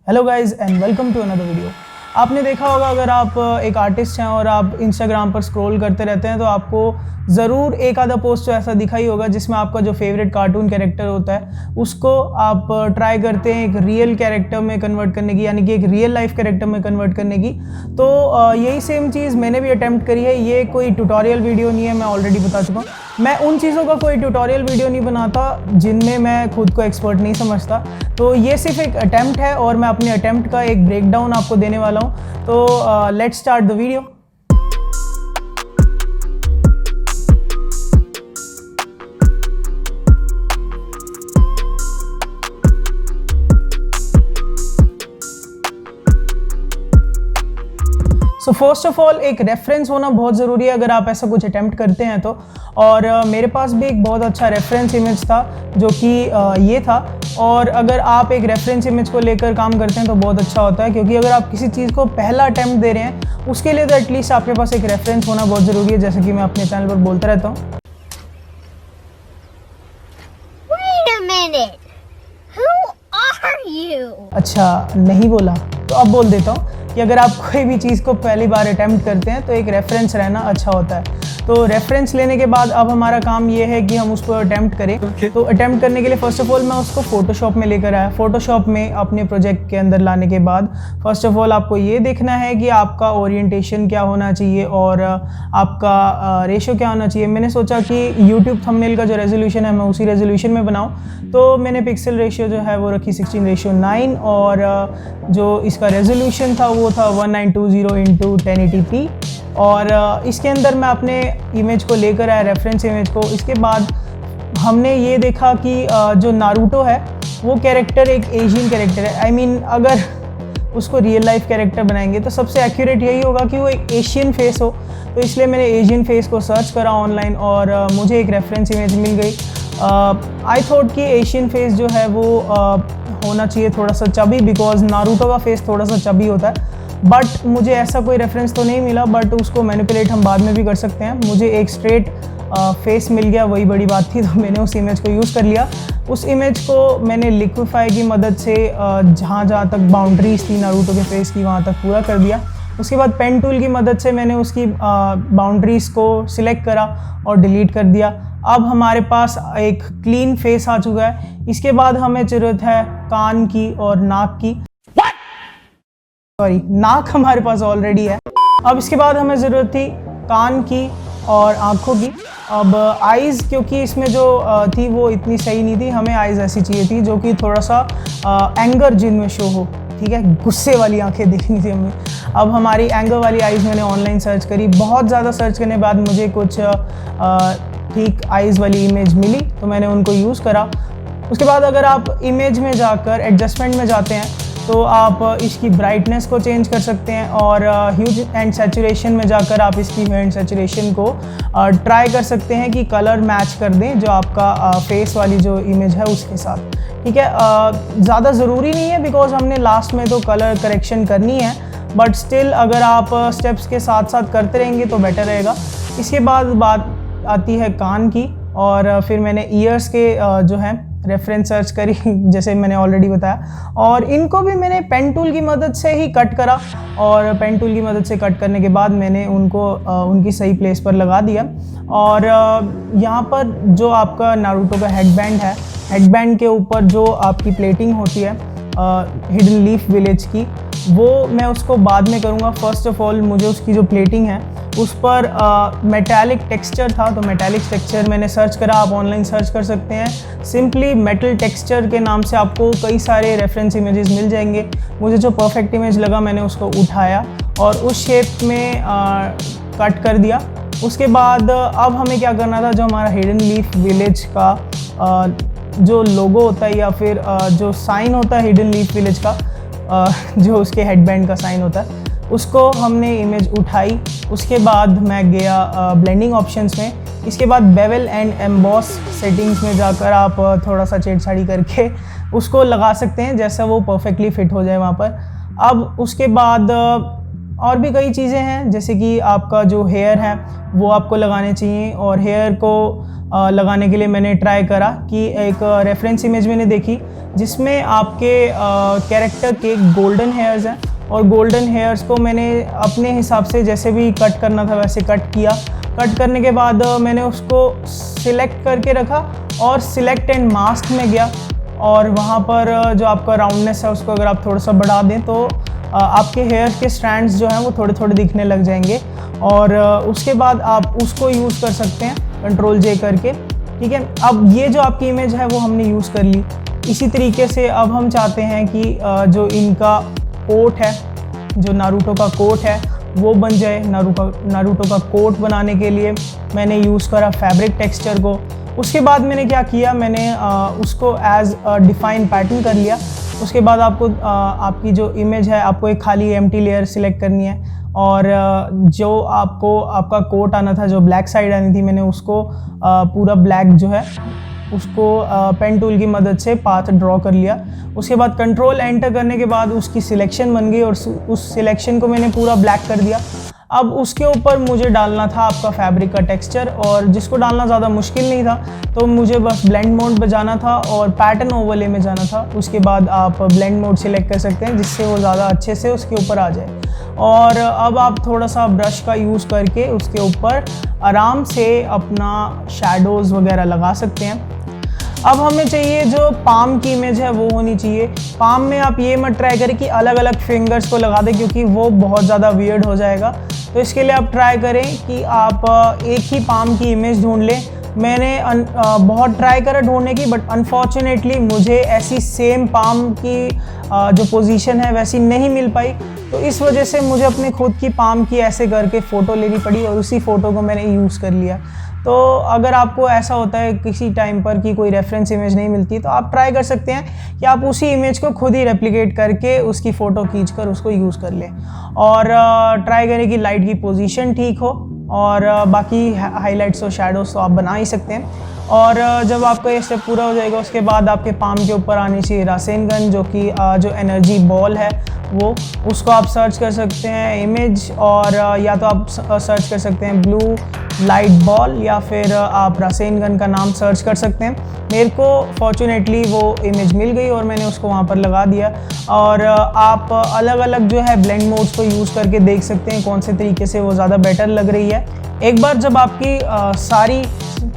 Hello guys and welcome to another video. आपने देखा होगा, अगर आप एक आर्टिस्ट हैं और आप इंस्टाग्राम पर स्क्रॉल करते रहते हैं तो आपको ज़रूर एक आधा पोस्ट तो ऐसा दिखा ही होगा जिसमें आपका जो फेवरेट कार्टून कैरेक्टर होता है उसको आप ट्राई करते हैं एक रियल कैरेक्टर में कन्वर्ट करने की, यानी कि एक रियल लाइफ कैरेक्टर में कन्वर्ट करने की। तो यही सेम चीज़ मैंने भी अटैम्प्ट करी है। ये कोई ट्यूटोरियल वीडियो नहीं है, मैं ऑलरेडी बता चुका हूँ। मैं उन चीज़ों का कोई ट्यूटोरियल वीडियो नहीं बनाता जिनमें मैं खुद को एक्सपर्ट नहीं समझता। तो ये सिर्फ एक अटैम्प्ट है और मैं अपने अटैम्प्ट का एक ब्रेकडाउन आपको देने वाला हूँ। तो let's start the video. So first of all एक रेफरेंस होना बहुत ज़रूरी है अगर आप ऐसा कुछ अटैम्प्ट करते हैं तो। और मेरे पास भी एक बहुत अच्छा रेफरेंस इमेज था जो कि ये था। और अगर आप एक रेफरेंस इमेज को लेकर काम करते हैं तो बहुत अच्छा होता है, क्योंकि अगर आप किसी चीज़ को पहला अटैम्प्ट दे रहे हैं उसके लिए तो एटलीस्ट आपके पास एक रेफरेंस होना बहुत ज़रूरी है, जैसे कि मैं अपने चैनल पर बोलता रहता हूँ। अच्छा नहीं बोला तो अब बोल देता हूँ कि अगर आप कोई भी चीज़ को पहली बार अटैम्प्ट करते हैं तो एक रेफरेंस रहना अच्छा होता है। तो रेफरेंस लेने के बाद अब हमारा काम ये है कि हम उसको अटैम्प्ट करें। तो अटैम्प्ट करने के लिए फ़र्स्ट ऑफ ऑल मैं उसको फ़ोटोशॉप में लेकर आया। फ़ोटोशॉप में अपने प्रोजेक्ट के अंदर लाने के बाद फ़र्स्ट ऑफ ऑल आपको ये देखना है कि आपका ओरिएंटेशन क्या होना चाहिए और आपका रेशो क्या होना चाहिए। मैंने सोचा कि यूट्यूब थंबनेल का जो रेजोल्यूशन है मैं उसी रेजोल्यूशन में बनाऊँ, तो मैंने पिक्सल रेशियो जो है वो रखी 16:9 और जो इसका रेजोल्यूशन था वो था 1920x1080p। और इसके अंदर मैं अपने इमेज को लेकर आया, रेफरेंस इमेज को। इसके बाद हमने ये देखा कि जो नारुतो है वो कैरेक्टर एक एशियन कैरेक्टर है। आई मीन अगर उसको रियल लाइफ कैरेक्टर बनाएंगे तो सबसे एक्यूरेट यही होगा कि वो एक एशियन फेस हो। तो इसलिए मैंने एशियन फेस को सर्च करा ऑनलाइन और मुझे एक रेफरेंस इमेज मिल गई। आई थॉट कि एशियन फेस जो है वो होना चाहिए थोड़ा सा चबी, बिकॉज नारुतो का फेस थोड़ा सा चबी होता है। बट मुझे ऐसा कोई रेफरेंस तो नहीं मिला, बट उसको मैनिपुलेट हम बाद में भी कर सकते हैं। मुझे एक स्ट्रेट फेस मिल गया, वही बड़ी बात थी। तो मैंने उस इमेज को यूज़ कर लिया। उस इमेज को मैंने लिक्विफाई की मदद से जहाँ जहाँ तक बाउंड्रीज थी नारुतो के फेस की वहाँ तक पूरा कर दिया। उसके बाद पेन टूल की मदद से मैंने उसकी बाउंड्रीज़ को सिलेक्ट करा और डिलीट कर दिया। अब हमारे पास एक क्लीन फेस आ चुका है। इसके बाद हमें ज़रूरत है कान की और नाक की। सॉरी, नाक हमारे पास ऑलरेडी है। अब इसके बाद हमें ज़रूरत थी कान की और आँखों की। अब आइज़, क्योंकि इसमें जो थी वो इतनी सही नहीं थी, हमें आइज़ ऐसी चाहिए थी जो कि थोड़ा सा एंगर जिनमें शो हो, ठीक है, गुस्से वाली आंखें देखनी थी हमें। अब हमारी एंगर वाली आइज़ मैंने ऑनलाइन सर्च करी। बहुत ज़्यादा सर्च करने के बाद मुझे कुछ ठीक आइज़ वाली इमेज मिली, तो मैंने उनको यूज़ करा। उसके बाद अगर आप इमेज में जाकर एडजस्टमेंट में जाते हैं तो आप इसकी ब्राइटनेस को चेंज कर सकते हैं और ह्यूज एंड सैचुरेशन में जाकर आप इसकी ह्यू एंड सैचुरेशन को ट्राई कर सकते हैं कि कलर मैच कर दें जो आपका फेस वाली जो इमेज है उसके साथ, ठीक है। ज़्यादा ज़रूरी नहीं है बिकॉज हमने लास्ट में तो कलर करेक्शन करनी है, बट स्टिल अगर आप स्टेप्स के साथ साथ करते रहेंगे तो बेटर रहेगा। इसके बाद बात आती है कान की, और फिर मैंने ईयर्स के जो हैं रेफरेंस सर्च करी जैसे मैंने ऑलरेडी बताया, और इनको भी मैंने पेन टूल की मदद से ही कट करा। और पेन टूल की मदद से कट करने के बाद मैंने उनको उनकी सही प्लेस पर लगा दिया। और यहाँ पर जो आपका नारुतो का हेडबैंड है, हेडबैंड के ऊपर जो आपकी प्लेटिंग होती है हिडन लीफ विलेज की, वो मैं उसको बाद में करूँगा। फर्स्ट ऑफ ऑल मुझे उसकी जो प्लेटिंग है उस पर मेटालिक टेक्सचर था, तो मेटालिक टेक्सचर मैंने सर्च करा। आप ऑनलाइन सर्च कर सकते हैं, सिंपली मेटल टेक्सचर के नाम से आपको कई सारे रेफरेंस इमेजेस मिल जाएंगे। मुझे जो परफेक्ट इमेज लगा मैंने उसको उठाया और उस शेप में कट कर दिया। उसके बाद अब हमें क्या करना था, जो हमारा हिडन लीफ विलेज का जो लोगो होता है या फिर जो साइन होता है हिडन लीफ विलेज का, जो उसके हेडबैंड का साइन होता है, उसको हमने इमेज उठाई। उसके बाद मैं गया ब्लेंडिंग ऑप्शंस में। इसके बाद बेवल एंड एम्बॉस सेटिंग्स में जाकर आप थोड़ा सा छेड़छाड़ी करके उसको लगा सकते हैं जैसा वो परफेक्टली फिट हो जाए वहाँ पर। अब उसके बाद और भी कई चीज़ें हैं, जैसे कि आपका जो हेयर है वो आपको लगाने चाहिए। और हेयर को लगाने के लिए मैंने ट्राई करा कि एक रेफरेंस इमेज मैंने देखी जिसमें आपके कैरेक्टर के गोल्डन हेयर्स हैं, और गोल्डन हेयर्स को मैंने अपने हिसाब से जैसे भी कट करना था वैसे कट किया। कट करने के बाद मैंने उसको सिलेक्ट करके रखा और सिलेक्ट एंड मास्क में गया, और वहाँ पर जो आपका राउंडनेस है उसको अगर आप थोड़ा सा बढ़ा दें तो आपके हेयर के स्ट्रैंड्स जो हैं वो थोड़े थोड़े दिखने लग जाएंगे। और उसके बाद आप उसको यूज़ कर सकते हैं कंट्रोल जे करके, ठीक है। अब ये जो आपकी इमेज है वो हमने यूज़ कर ली। इसी तरीके से अब हम चाहते हैं कि जो इनका कोट है, जो नारुतो का कोट है वो बन जाए। नारुतो का कोट बनाने के लिए मैंने यूज़ करा फैब्रिक टेक्सचर को। उसके बाद मैंने क्या किया, मैंने उसको एज डिफाइन पैटर्न कर लिया। उसके बाद आपको आपकी जो इमेज है आपको एक खाली एम्प्टी लेयर सिलेक्ट करनी है, और जो आपको आपका कोट आना था, जो ब्लैक साइड आनी थी, मैंने उसको पूरा ब्लैक जो है उसको पेन टूल की मदद से पाथ ड्रॉ कर लिया। उसके बाद कंट्रोल एंटर करने के बाद उसकी सिलेक्शन बन गई, और उस सिलेक्शन को मैंने पूरा ब्लैक कर दिया। अब उसके ऊपर मुझे डालना था आपका फैब्रिक का टेक्सचर, और जिसको डालना ज़्यादा मुश्किल नहीं था, तो मुझे बस ब्लेंड मोड पे जाना था और पैटर्न ओवरले में जाना था। उसके बाद आप ब्लेंड मोड सिलेक्ट कर सकते हैं जिससे वो ज़्यादा अच्छे से उसके ऊपर आ जाए। और अब आप थोड़ा सा ब्रश का यूज़ करके उसके ऊपर आराम से अपना शैडोज़ वगैरह लगा सकते हैं। अब हमें चाहिए जो पाम की इमेज है वो होनी चाहिए। पाम में आप ये मत ट्राई करें कि अलग अलग फिंगर्स को लगा दें, क्योंकि वो बहुत ज़्यादा वियर्ड हो जाएगा। तो इसके लिए आप ट्राई करें कि आप एक ही पाम की इमेज ढूंढ लें। मैंने बहुत ट्राई करा ढूंढने की, बट अनफॉर्चुनेटली मुझे ऐसी सेम पाम की जो पोजीशन है वैसी नहीं मिल पाई। तो इस वजह से मुझे अपने खुद की पाम की ऐसे करके फ़ोटो लेनी पड़ी, और उसी फ़ोटो को मैंने यूज़ कर लिया। तो अगर आपको ऐसा होता है किसी टाइम पर कि कोई रेफरेंस इमेज नहीं मिलती, तो आप ट्राई कर सकते हैं कि आप उसी इमेज को खुद ही रेप्लिकेट करके उसकी फ़ोटो खींचकर उसको यूज़ कर लें। और ट्राई करें कि लाइट की पोजीशन ठीक हो, और बाकी हाइलाइट्स और शैडोज़ तो आप बना ही सकते हैं। और जब आपका ये स्टेप पूरा हो जाएगा उसके बाद आपके पाम के ऊपर आनी चाहिए रासेनगन, जो कि जो एनर्जी बॉल है वो, उसको आप सर्च कर सकते हैं इमेज, और या तो आप सर्च कर सकते हैं ब्लू लाइट बॉल, या फिर आप रासेनगन का नाम सर्च कर सकते हैं। मेरे को फॉर्चुनेटली वो इमेज मिल गई और मैंने उसको वहाँ पर लगा दिया। और आप अलग अलग जो है ब्लेंड मोड्स को यूज़ करके देख सकते हैं कौन से तरीके से वो ज़्यादा बेटर लग रही है। एक बार जब आपकी सारी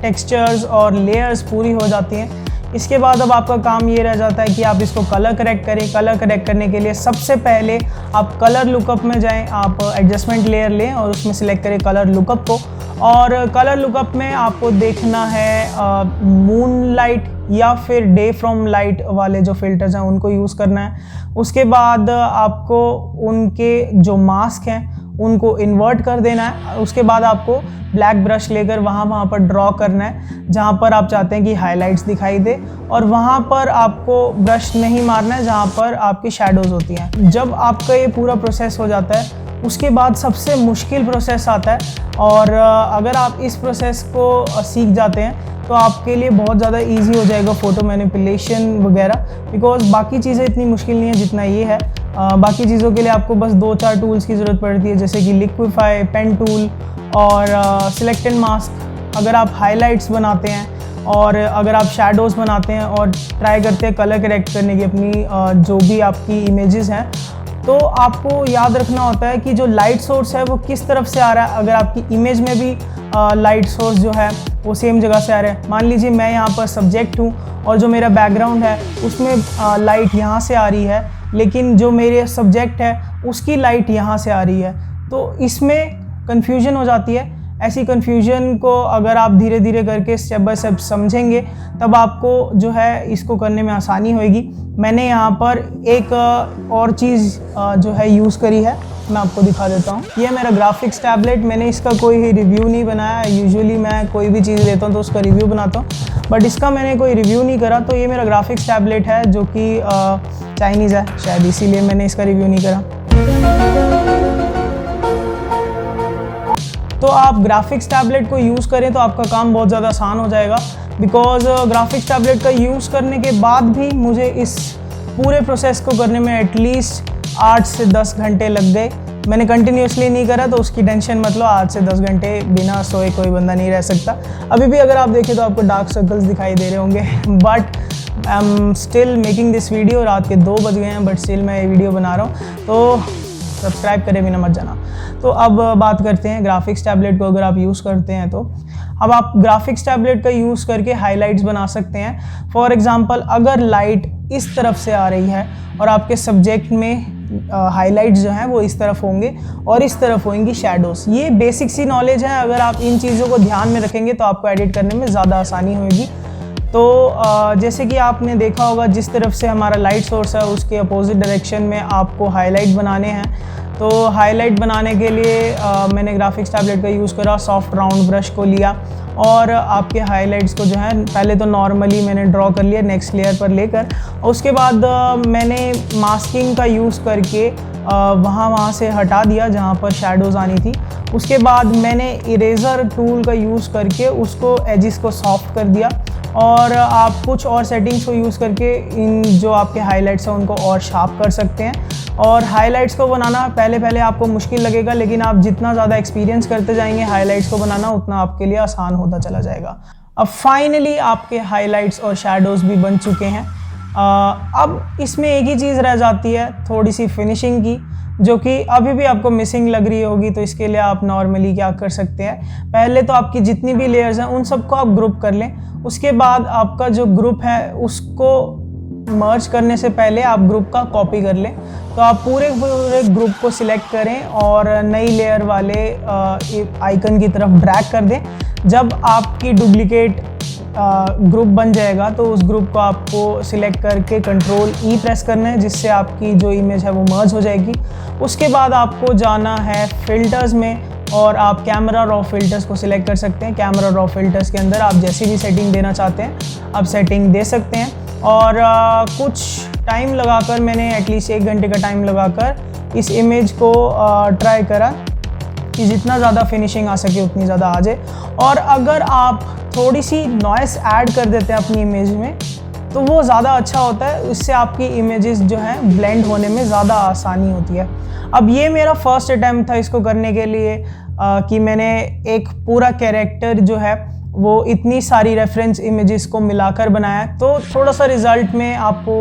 टेक्सचर्स और लेयर्स पूरी हो जाती हैं, इसके बाद अब आपका काम ये रह जाता है कि आप इसको कलर करेक्ट करें। कलर करेक्ट करने के लिए सबसे पहले आप कलर लुकअप में जाएं, आप एडजस्टमेंट लेयर लें और उसमें सिलेक्ट करें कलर लुकअप को। और कलर लुकअप में आपको देखना है मून लाइट या फिर डे फ्रॉम लाइट वाले जो फिल्टर्स हैं उनको यूज़ करना है। उसके बाद आपको उनके जो मास्क हैं उनको इन्वर्ट कर देना है। उसके बाद आपको ब्लैक ब्रश लेकर वहाँ पर ड्रॉ करना है जहाँ पर आप चाहते हैं कि हाइलाइट्स दिखाई दे, और वहाँ पर आपको ब्रश नहीं मारना है जहाँ पर आपकी शैडोज़ होती हैं। जब आपका ये पूरा प्रोसेस हो जाता है उसके बाद सबसे मुश्किल प्रोसेस आता है, और अगर आप इस प्रोसेस को सीख जाते हैं तो आपके लिए बहुत ज़्यादा इजी हो जाएगा फ़ोटो मैनिपुलेशन वगैरह, बिकॉज बाकी चीज़ें इतनी मुश्किल नहीं है जितना ये है। बाकी चीज़ों के लिए आपको बस 2-4 टूल्स की ज़रूरत पड़ती है, जैसे कि लिक्विफाई, पेन टूल और सिलेक्ट एंड मास्क। अगर आप हाइलाइट्स बनाते हैं और अगर आप शैडोज़ बनाते हैं और ट्राई करते हैं कलर करेक्ट करने की अपनी जो भी आपकी इमेजेस हैं, तो आपको याद रखना होता है कि जो लाइट सोर्स है वो किस तरफ से आ रहा है। अगर आपकी इमेज में भी लाइट सोर्स जो है वो सेम जगह से आ रहा है, मान लीजिए मैं यहाँ पर सब्जेक्ट हूँ और जो मेरा बैकग्राउंड है उसमें लाइट यहाँ से आ रही है, लेकिन जो मेरे सब्जेक्ट है उसकी लाइट यहाँ से आ रही है, तो इसमें कन्फ्यूजन हो जाती है। ऐसी कन्फ्यूजन को अगर आप धीरे धीरे करके स्टेप बाय स्टेप समझेंगे तब आपको जो है इसको करने में आसानी होएगी। मैंने यहाँ पर एक और चीज़ जो है यूज़ करी है, मैं आपको दिखा देता हूँ। ये मेरा ग्राफिक्स टैबलेट, मैंने इसका कोई रिव्यू नहीं बनाया। यूजुअली मैं कोई भी चीज़ लेता हूँ तो उसका रिव्यू बनाता हूँ, बट इसका मैंने कोई रिव्यू नहीं करा। तो ये मेरा ग्राफिक्स टैबलेट है जो कि चाइनीज़ है, शायद इसीलिए मैंने इसका रिव्यू नहीं करा। तो आप ग्राफिक्स टैबलेट को यूज़ करें तो आपका काम बहुत ज़्यादा आसान हो जाएगा, बिकॉज ग्राफिक्स टैबलेट का यूज़ करने के बाद भी मुझे इस पूरे प्रोसेस को करने में एटलीस्ट 8 से 10 घंटे लग गए। मैंने कंटिन्यूसली नहीं करा तो उसकी टेंशन मतलब आज से 10 घंटे बिना सोए कोई बंदा नहीं रह सकता। अभी भी अगर आप देखें तो आपको डार्क सर्कल्स दिखाई दे रहे होंगे, but I am still making this video. रात के 2 बज गए हैं बट स्टिल मैं ये वीडियो बना रहा हूँ, तो सब्सक्राइब करे बिना मत जाना। तो अब बात करते हैं ग्राफिक्स टैबलेट को अगर आप यूज़ करते हैं तो अब आप ग्राफिक्स टैबलेट का यूज़ करके हाइलाइट्स बना सकते हैं। फॉर एग्जांपल अगर लाइट इस तरफ से आ रही है और आपके सब्जेक्ट में हाइलाइट्स जो हैं वो इस तरफ होंगे और इस तरफ होंगी शैडोज़। ये बेसिक सी नॉलेज है, अगर आप इन चीज़ों को ध्यान में रखेंगे तो आपको एडिट करने में ज़्यादा आसानी होगी। तो जैसे कि आपने देखा होगा जिस तरफ से हमारा लाइट सोर्स है उसके अपोजिट डायरेक्शन में आपको हाईलाइट बनाने हैं। तो हाईलाइट बनाने के लिए मैंने ग्राफिक्स टैबलेट का यूज़ करा, सॉफ्ट राउंड ब्रश को लिया और आपके हाइलाइट्स को जो है पहले तो नॉर्मली मैंने ड्रॉ कर लिया नेक्स्ट लेयर पर लेकर, उसके बाद मैंने मास्किंग का यूज़ करके वहाँ से हटा दिया जहाँ पर शैडोज़ आनी थी। उसके बाद मैंने इरेज़र टूल का यूज़ करके उसको एजिस को सॉफ्ट कर दिया और आप कुछ और सेटिंग्स को यूज़ करके इन जो आपके हाइलाइट्स हैं उनको और शार्प कर सकते हैं। और हाइलाइट्स को बनाना पहले आपको मुश्किल लगेगा, लेकिन आप जितना ज़्यादा एक्सपीरियंस करते जाएंगे हाइलाइट्स को बनाना उतना आपके लिए आसान होता चला जाएगा। अब फाइनली आपके हाइलाइट्स और शैडोज़ भी बन चुके हैं। अब इसमें एक ही चीज़ रह जाती है थोड़ी सी फिनिशिंग की, जो कि अभी भी आपको मिसिंग लग रही होगी। तो इसके लिए आप नॉर्मली क्या कर सकते हैं, पहले तो आपकी जितनी भी लेयर्स हैं उन सबको आप ग्रुप कर लें। उसके बाद आपका जो ग्रुप है उसको मर्ज करने से पहले आप ग्रुप का कॉपी कर लें। तो आप पूरे ग्रुप को सिलेक्ट करें और नई लेयर वाले आइकन की तरफ ड्रैग कर दें। जब आपकी डुप्लीकेट ग्रुप बन जाएगा तो उस ग्रुप को आपको सिलेक्ट करके कंट्रोल ई प्रेस करना है, जिससे आपकी जो इमेज है वो मर्ज हो जाएगी। उसके बाद आपको जाना है फिल्टर्स में और आप कैमरा रॉ फिल्टर्स को सिलेक्ट कर सकते हैं। कैमरा रॉ फिल्टर्स के अंदर आप जैसी भी सेटिंग देना चाहते हैं आप सेटिंग दे सकते हैं। और कुछ टाइम लगाकर मैंने एटलीस्ट 1 घंटे का टाइम लगाकर इस इमेज को ट्राई करा कि जितना ज़्यादा फिनिशिंग आ सके उतनी ज़्यादा आ जाए। और अगर आप थोड़ी सी नॉइस ऐड कर देते हैं अपनी इमेज में तो वो ज़्यादा अच्छा होता है, इससे आपकी इमेजेस जो हैं ब्लेंड होने में ज़्यादा आसानी होती है। अब ये मेरा फर्स्ट अटैम्प्ट था इसको करने के लिए कि मैंने एक पूरा कैरेक्टर जो है वो इतनी सारी रेफरेंस इमेजेस को मिलाकर बनाया। तो थोड़ा सा रिज़ल्ट में आपको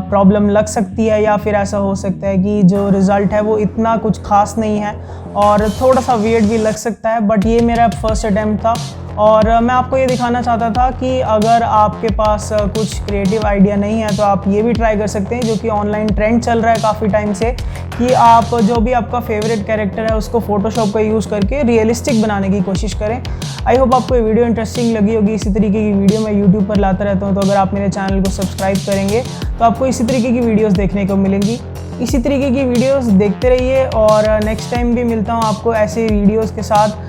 प्रॉब्लम लग सकती है या फिर ऐसा हो सकता है कि जो रिज़ल्ट है वो इतना कुछ खास नहीं है और थोड़ा सा वियर्ड भी लग सकता है। बट ये मेरा फर्स्ट अटैम्प्ट था और मैं आपको ये दिखाना चाहता था कि अगर आपके पास कुछ क्रिएटिव आइडिया नहीं है तो आप ये भी ट्राई कर सकते हैं, जो कि ऑनलाइन ट्रेंड चल रहा है काफ़ी टाइम से, कि आप जो भी आपका फेवरेट कैरेक्टर है उसको फोटोशॉप का यूज़ करके रियलिस्टिक बनाने की कोशिश करें। आई होप आपको ये वीडियो इंटरेस्टिंग लगी होगी। इसी तरीके की वीडियो मैं यूट्यूब पर लाता रहता हूँ, तो अगर आप मेरे चैनल को सब्सक्राइब करेंगे तो आपको इसी तरीके की वीडियोस देखने को मिलेंगी। इसी तरीके की वीडियोस देखते रहिए और नेक्स्ट टाइम भी मिलता हूँ आपको ऐसे वीडियोस के साथ।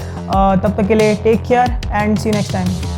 तब तक के लिए take care and see you next time.